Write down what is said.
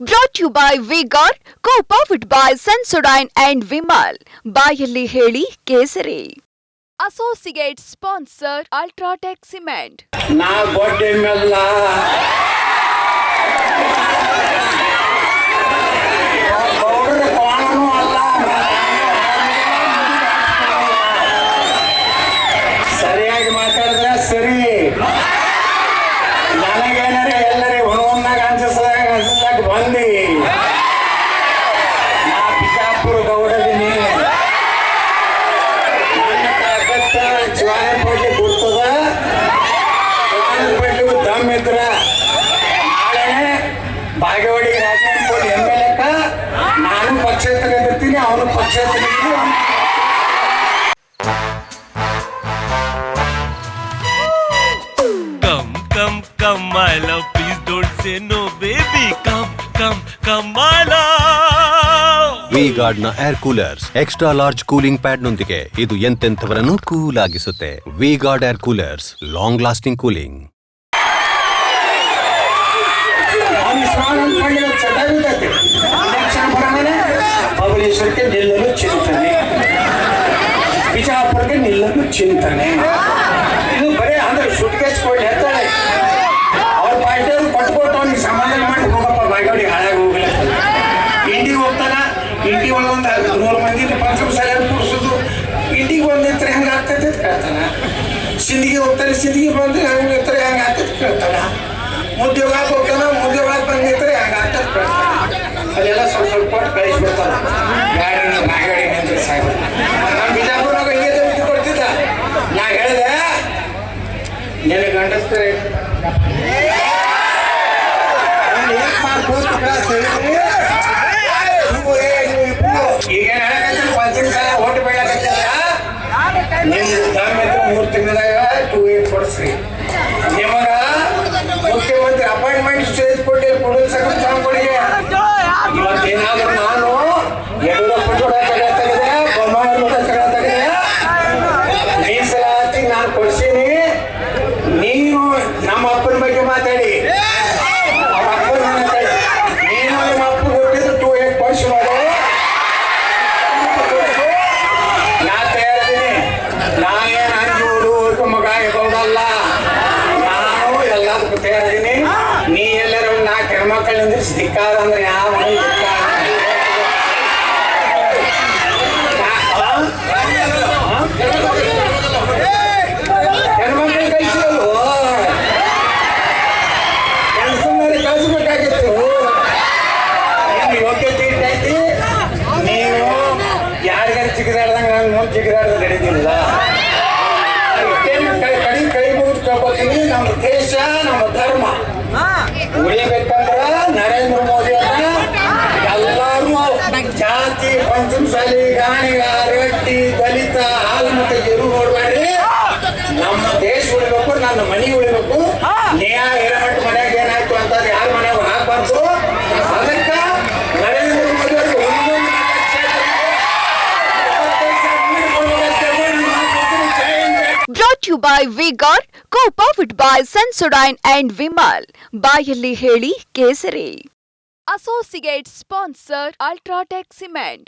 Brought to you by V-Guard, co-powered by Sensodyne and Vimal. ಬಾಯಲ್ಲಿ ಹೇಳಿ ಕೇಸರಿ. Associate sponsor Ultratech Cement. ನಾ ಗೊಡ್ಡೆ ಮೆಲ್ಲ ಸರಿಯಾಗಿ ಮಾತಾಡಿದ್ರೆ ಸರಿ. ನನಗೇನಾರ ಎಲ್ಲರಿ ಹುಣವನ್ನಾಗ ಅನ್ಸಕ್ ಬಂದಿ. ನಾ ಬಿಜಾಪುರ ಗೌಡದೀನಿ. ನನ್ನ ತಾಕತ್ತ ಜ್ವಾನ ಪಡ್ಲಿ ಗುರ್ತದ. ಜ್ವಾನ ಪಡ್ಲಿ ದಮ್ ಇದ್ರ ನಾಳೆ ಬಾಗೇವಾಡಿ ರಾಜನಕೋಟಿ MLA ನಾನು ಪಕ್ಷೇತರ ಇರ್ತೀನಿ, ಅವನು ಪಕ್ಷೇತರ Come, my love, please don't say no, baby. Come, my love. V-Guard ನ air coolers extra large cooling pad ನೊಂದಿಗೆ ಇದು ಎಂತೆಂಥವರನ್ನು ಕೂಲ್ ಆಗಿಸುತ್ತೆ. V-Guard air coolers, long lasting cooling. ಬಬಲೇಶ್ವರಕ್ಕೆ ನಿಲ್ಲಲು ಚಿಂತನೆ, ಬಿಜಾಪುರಕ್ಕೆ ನಿಲ್ಲಲು ಚಿಂತನೆ. ಇದು ಬರೀ ಅಂದ್ರೆ ಸುಟ್ಕೇಸ್ ಕೊಡಿ ಹೇಳ್ತಾಳೆ. ಅವ್ರ ಪಾರ್ಟಿಯವ್ರು ಕೊಟ್ಕೊಟ್ಟು ಅವ್ನಿಗೆ ಸಮಾಧಾನ ಮಾಡಿ ಹೋಗಪ್ಪ, ಬಾಗೇವಾಡಿ ಹಾಳಾಗಿ ಹೋಗಲ್ಲ. ಇಂಡಿಗೆ ಹೋಗ್ತಾನ, ಇಂಡಿ ಒಳಗೊಂದು 100 ಮಂದಿ ಪಂಚಮ ಸಾಲ ಕೂಡಿಸೋದು. ಇಂಡಿಗೆ ಬಂದಿರ್ತಾರೆ ಹೆಂಗೆ ಆಗ್ತೈತೆ ಅಂತ ಕೇಳ್ತಾನ. ಸಿಂಧಿಗೆ ಹೋಗ್ತಾರೆ, ಸಿಂಧಿಗೆ ಬಂದ್ರೆ ಹೆಂಗೆ ಇರ್ತಾರೆ ಹೆಂಗೆ ಆಗ್ತೈತೆ ಕೇಳ್ತಾನ. ಮುದ್ಯೋಗಾಕ್ ಹೋಗ್ತಾನ, ಮುದ್ಯೋಗಾಕ್ ಬಂದಿರ್ತಾರೆ ಹೆಂಗೆ ಆಗ್ತದೆ ಕೇಳ್ತಾನ. ಅಲ್ಲೆಲ್ಲ ಸ್ವಲ್ಪ ಸ್ವಲ್ಪ ಕೊಟ್ಟು ಕಳಿಸ್ಬಿಡ್ತಾನ. ಗಾಡಿ ಬಾಗೇವಾಡಿ ನಿಂತ್ರೆ ಸಾಕು. ನಮ್ಮ ಬಿಜಾಪುರನಾಗ ಹಿಂಗೆ ತಂದು ಕೊಡ್ತಿದ್ದ. ನಾ ಹೇಳಿದೆ ನಿನಗೆ ಗಂಡಸ್ತಾರೆ ಈಗೇನು ಹೇಳಕತ್ತಿಲ್ಲ, ಪಂಚಮ ಸಾಲ ಓಟ್ ಬೆಳಕತ್ತಿಲ್ಲ. ನಿಮ್ದು ದಮ್ ಇದ್ರೆ 3 ತಿಂಗಳದಾಗ 2-8 ಕೊಡಿಸ್ರಿ. ನಿಮಗ ಮುಖ್ಯಮಂತ್ರಿ ಅಪಾಯಿಂಟ್ಮೆಂಟ್ ಸ್ಟೇಜ್ ಕೊಟ್ಟು ಕೊಡೋದು ಸಕಲ ಕೊಡಿಗೆ. ಇವತ್ತೇನಾದ್ರೂ ನಾನು ಯಡಿಯೂರಪ್ಪ ಕೂಡ ತೆಗೆದೆ, ಬೊಮ್ಮಾಯಿ ಕೂಡ ತೆಗೆದೆ, ಮೀಸಲಾತಿ ನಾನು ಕೊಡ್ಸೀನಿ. ನೀನು ನಮ್ಮ ಅಪ್ಪನ ಬಗ್ಗೆ ಮಾತಾಡಿ, ಅವ್ರ ಅಪ್ಪನ ಮಾತಾಡಿ. ನೀನು ನಿಮ್ಮ ಅಪ್ಪ ಕೊಟ್ಟಿದ್ದು 2-8 ವರ್ಷ ಮಾಡು. ನಾ ತಯಾರಿದ್ದೀನಿ. ನಾನೇನು ಅಂಜೂರು ಮಗ ಇರೋದಲ್ಲ. ನಾನು ಎಲ್ಲದಕ್ಕೂ ತಯಾರಿದ್ದೀನಿ. ನೀ ಎಲ್ಲರೂ 4 ಹೆಣ್ಮಕ್ಳಿಂದ ಧಿಕ್ಕಾರ ಅಂದ್ರೆ ಯಾವ ಹೆಣ್ಮಕ್ಳು ಕಳಿಸಿದ್ರು ಹೆಣ್ಸಂದ್ರೆ ಕಳಿಸ್ಬೇಕಾಗಿತ್ತು. ನೀನು ಯೋಗ್ಯತೆ ಇಟ್ಟೈತಿ. ನೀನು ಯಾರಿಗಾರು ಚಿಕ್ಕದಾಡ್ದಂಗೆ ನಂಗೆ ಮುಂದೆ ಚಿಕ್ಕದಾಡ್ದು ನಡೀತಿಲ್ಲ. ಕೈ ಮುಗಿದು ಕೇಳ್ಕೊತೀನಿ, ನಮ್ಮ ದೇಶ ನಮ್ಮ ಧರ್ಮ ಉಳಿಬೇಕಂದ್ರ ನರೇಂದ್ರ ಮೋದಿ ಎಲ್ಲರೂ ಜಾತಿ ಪಂಚಮಸಾಲಿ ಗಾಣಿಗ ರೆಡ್ಡಿ ದಲಿತ ಹಾಲು ಮತ್ತೆ ಎರು ನೋಡ್ಬೇಡ್ರಿ. ನಮ್ಮ ದೇಶ ಉಳಿಬೇಕು, ನನ್ನ ಮನೆ ಉಳಿಬೇಕು. ನ್ಯಾಯ ಹಿರಮಠ ಮನ್ಯಾಗ ಏನಾಯ್ತು ಅಂತ ಯಾರ ಮನ್ಯಾಗ ಹಾಕ್ಬಾರ್ದು. ಅದಕ್ಕ ನರೇಂದ್ರ ಮೋದಿ ಅವ್ರಿಗೆ 1 Brought to you by V-Guard, co-powered by Sensodyne and Vimal. ಬಾಯಲ್ಲಿ ಹೇಳಿ ಕೇಸರಿ. Associate sponsor Ultratech Cement.